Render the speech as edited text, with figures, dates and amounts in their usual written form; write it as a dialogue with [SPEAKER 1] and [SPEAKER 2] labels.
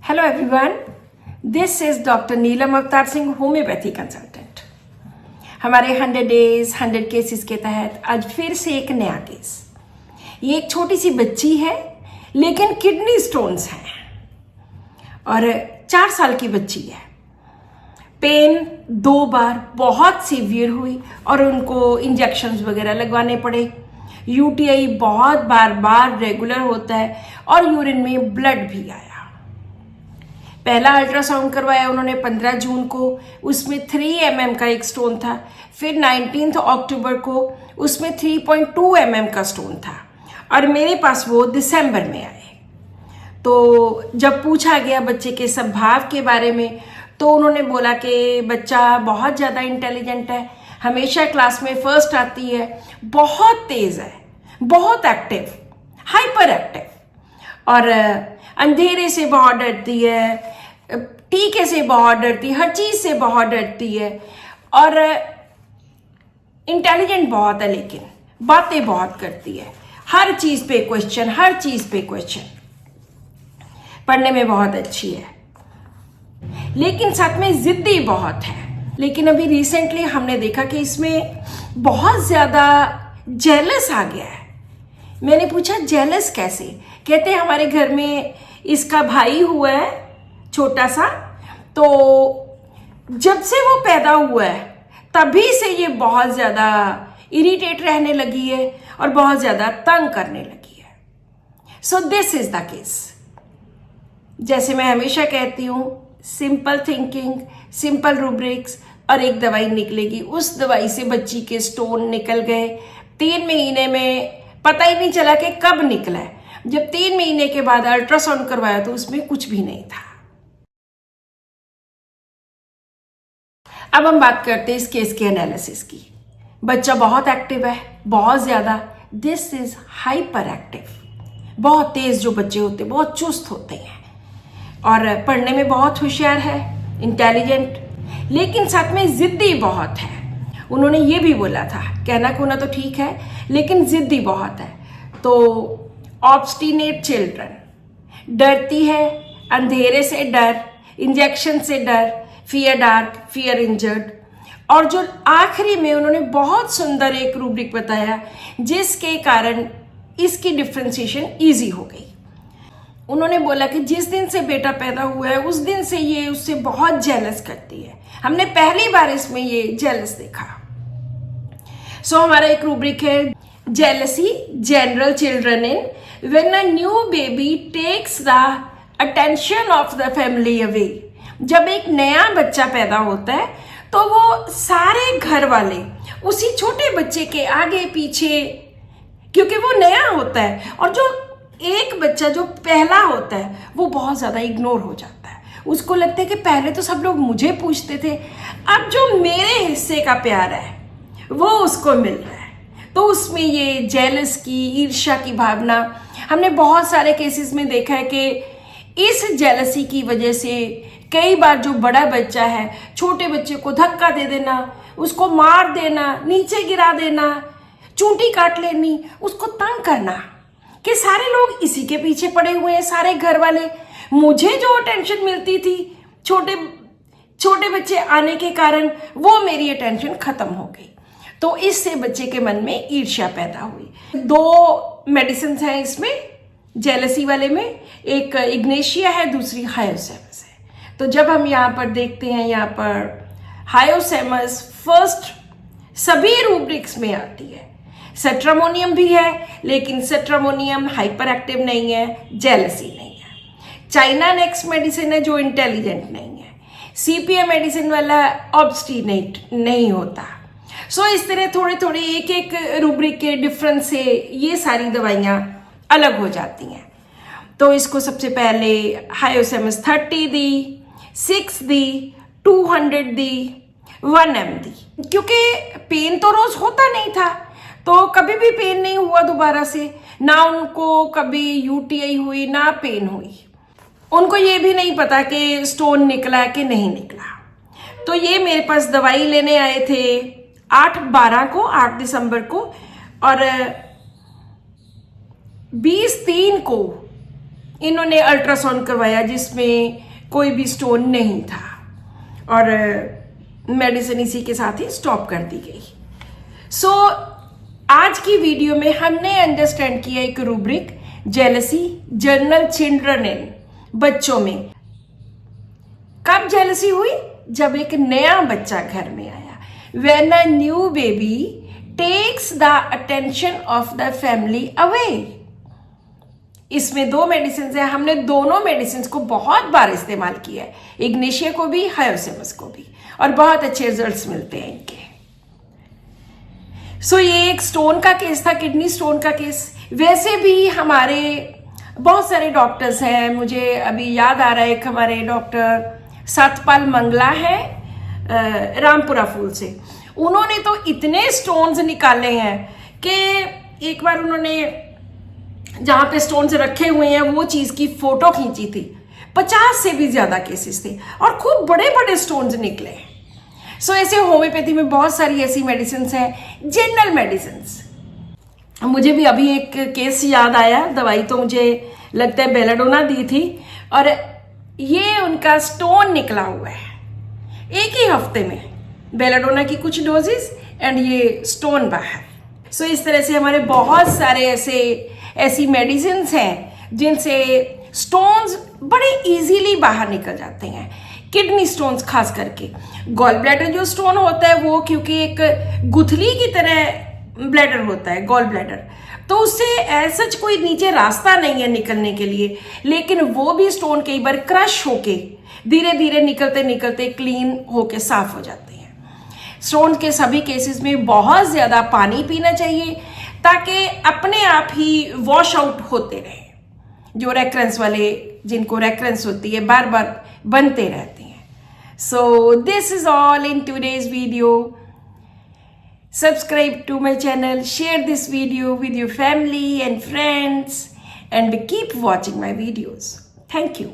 [SPEAKER 1] Hello everyone, this is Dr. Neelam Avtar Singh, homeopathy consultant. हमारे 100 days 100 cases के तहत आज फिर से एक नया केस। ये एक छोटी सी बच्ची है लेकिन किडनी स्टोन्स हैं और 4 साल की बच्ची है। पेन 2 बार बहुत सीवियर हुई और उनको इंजेक्शंस वगैरह लगवाने पड़े। यूटीआई बहुत बार रेगुलर होता है और यूरिन में ब्लड भी आया। पहला अल्ट्रासाउंड करवाया उन्होंने 15 जून को, उसमें 3 mm का एक स्टोन था। फिर 19 अक्टूबर को उसमें 3.2 mm का स्टोन था और मेरे पास वो दिसंबर में आए। तो जब पूछा गया बच्चे के स्वभाव के बारे में तो उन्होंने बोला कि बच्चा बहुत ज़्यादा इंटेलिजेंट है, हमेशा क्लास में फर्स्ट आती है, बहुत तेज़ है, बहुत एक्टिव, हाइपर एक्टिव और अंधेरे से बहुत डरती है, टीके से बहुत डरती है, हर चीज़ से बहुत डरती है और इंटेलिजेंट बहुत है, लेकिन बातें बहुत करती है, हर चीज़ पे क्वेश्चन, पढ़ने में बहुत अच्छी है लेकिन साथ में ज़िद्दी बहुत है। लेकिन अभी रिसेंटली हमने देखा कि इसमें बहुत ज़्यादा जेलस आ गया है। मैंने पूछा जेलस कैसे? कहते हैं हमारे घर में इसका भाई हुआ है छोटा सा, तो जब से वो पैदा हुआ है तभी से ये बहुत ज़्यादा इरिटेट रहने लगी है और बहुत ज़्यादा तंग करने लगी है। So this is the case. जैसे मैं हमेशा कहती हूँ, सिंपल थिंकिंग, सिंपल रूब्रिक्स और एक दवाई निकलेगी। उस दवाई से बच्ची के स्टोन निकल गए 3 महीने में, पता ही नहीं चला कि कब निकला है। जब 3 महीने के बाद अल्ट्रासाउंड करवाया तो उसमें कुछ भी नहीं था। अब हम बात करते हैं इस केस के एनालिसिस की। बच्चा बहुत एक्टिव है, बहुत ज़्यादा। This is hyper active. बहुत तेज़ जो बच्चे होते हैं, बहुत चुस्त होते हैं और पढ़ने में बहुत होशियार है, इंटेलिजेंट, लेकिन साथ में ज़िद्दी बहुत है। उन्होंने ये भी बोला था, कहना खोना तो ठीक है लेकिन ज़िद्दी बहुत है। तो ऑब्स्टिनेट चिल्ड्रन, डरती है, अंधेरे से डर, इंजेक्शन से डर, फियर डार्क, फियर इंजर्ड। और जो आखिरी में उन्होंने बहुत सुंदर एक रूब्रिक बताया जिसके कारण इसकी डिफ्रेंशिएशन ईजी हो गई। उन्होंने बोला कि जिस दिन से बेटा पैदा हुआ है उस दिन से ये उससे बहुत जेलस करती है। हमने पहली बार इसमें ये जेलस देखा। सो हमारा एक रूब्रिक है, jealousy general children in when a new baby takes the attention of the family away. जब एक नया बच्चा पैदा होता है तो वो सारे घर वाले उसी छोटे बच्चे के आगे पीछे, क्योंकि वो नया होता है और जो एक बच्चा जो पहला होता है वो बहुत ज़्यादा इग्नोर हो जाता है। उसको लगता है कि पहले तो सब लोग मुझे पूछते थे, अब जो मेरे हिस्से का प्यार है वो उसको मिल रहा है। तो उसमें ये जेलस की, ईर्ष्या की भावना हमने बहुत सारे केसेस में देखा है कि इस जेलसी की वजह से कई बार जो बड़ा बच्चा है, छोटे बच्चे को धक्का दे देना, उसको मार देना, नीचे गिरा देना, चूंटी काट लेनी, उसको तंग करना कि सारे लोग इसी के पीछे पड़े हुए हैं, सारे घर वाले। मुझे जो अटेंशन मिलती थी छोटे बच्चे आने के कारण, वो मेरी अटेंशन खत्म हो गई। तो इससे बच्चे के मन में ईर्ष्या पैदा हुई। 2 मेडिसिन हैं इसमें, जेलसी वाले में, एक इग्नेशिया है, दूसरी हायोसेमस है। तो जब हम यहाँ पर देखते हैं, यहाँ पर हायोसेमस फर्स्ट सभी रूब्रिक्स में आती है। सेट्रामोनियम भी है लेकिन सेट्रामोनियम हाइपर एक्टिव नहीं है, जेलसी नहीं है। चाइना नेक्स्ट मेडिसिन है जो इंटेलिजेंट नहीं है। सीपीए मेडिसिन वाला ऑब्स्टिनेट नहीं होता। सो इस तरह थोड़े एक रूब्रिक के डिफरेंस से ये सारी दवाइयाँ अलग हो जाती हैं। तो इसको सबसे पहले हायोसेमस 30 दी, 6 दी, 200 दी, 1 m दी। क्योंकि पेन तो रोज होता नहीं था तो कभी भी पेन नहीं हुआ दोबारा से, ना उनको कभी यूटीआई हुई ना पेन हुई। उनको ये भी नहीं पता कि स्टोन निकला कि नहीं निकला। तो ये मेरे पास दवाई लेने आए थे 8 दिसंबर को और 20/3 को इन्होंने अल्ट्रासाउंड करवाया जिसमें कोई भी स्टोन नहीं था और मेडिसिन इसी के साथ ही स्टॉप कर दी गई। सो आज की वीडियो में हमने अंडरस्टैंड किया एक रूब्रिक जेलसी जनरल चिल्ड्रन इन, बच्चों में। कब जेलसी हुई? जब एक नया बच्चा घर में आया। When a new baby takes the attention of the family away. इसमें 2 मेडिसिन है, हमने दोनों मेडिसिन को बहुत बार इस्तेमाल किया है, इग्निशिया को भी, हायोसेमस को भी, और बहुत अच्छे रिजल्ट्स मिलते हैं इनके। सो ये एक स्टोन का केस था, किडनी स्टोन का केस। वैसे भी हमारे बहुत सारे डॉक्टर्स हैं, मुझे अभी याद आ रहा है एक हमारे डॉक्टर सतपाल मंगला है रामपुरा फूल से। उन्होंने तो इतने स्टोन्स निकाले हैं कि एक बार उन्होंने जहां पे स्टोन्स रखे हुए हैं वो चीज की फोटो खींची थी। 50 से भी ज्यादा केसेस थे और खूब बड़े बड़े स्टोन्स निकले। सो ऐसे होम्योपैथी में बहुत सारी ऐसी मेडिसिन हैं, जनरल मेडिसिन। मुझे भी अभी एक केस याद आया, दवाई तो मुझे लगता है बेलाडोना दी थी और ये उनका स्टोन निकला हुआ है एक ही हफ्ते में। बेलाडोना की कुछ डोजेस एंड ये स्टोन बाहर। सो इस तरह से हमारे बहुत सारे ऐसी मेडिसिन हैं जिनसे स्टोन्स बड़े इजीली बाहर निकल जाते हैं। किडनी स्टोन्स खास करके, गॉल ब्लैडर जो स्टोन होता है वो क्योंकि एक गुठली की तरह ब्लैडर होता है, गॉल ब्लैडर, तो उससे सच कोई नीचे रास्ता नहीं है निकलने के लिए, लेकिन वो भी स्टोन कई बार क्रश होके धीरे धीरे निकलते निकलते क्लीन होके साफ हो जाते हैं। स्टोन के सभी केसेस में बहुत ज्यादा पानी पीना चाहिए ताकि अपने आप ही वॉश आउट होते रहे। जो रेकरेंस वाले, जिनको रेकरेंस होती है, बार बार बनते रहते हैं। So this is all in today's video. Subscribe to my channel, share this video with your family and friends, and keep watching my videos. Thank you.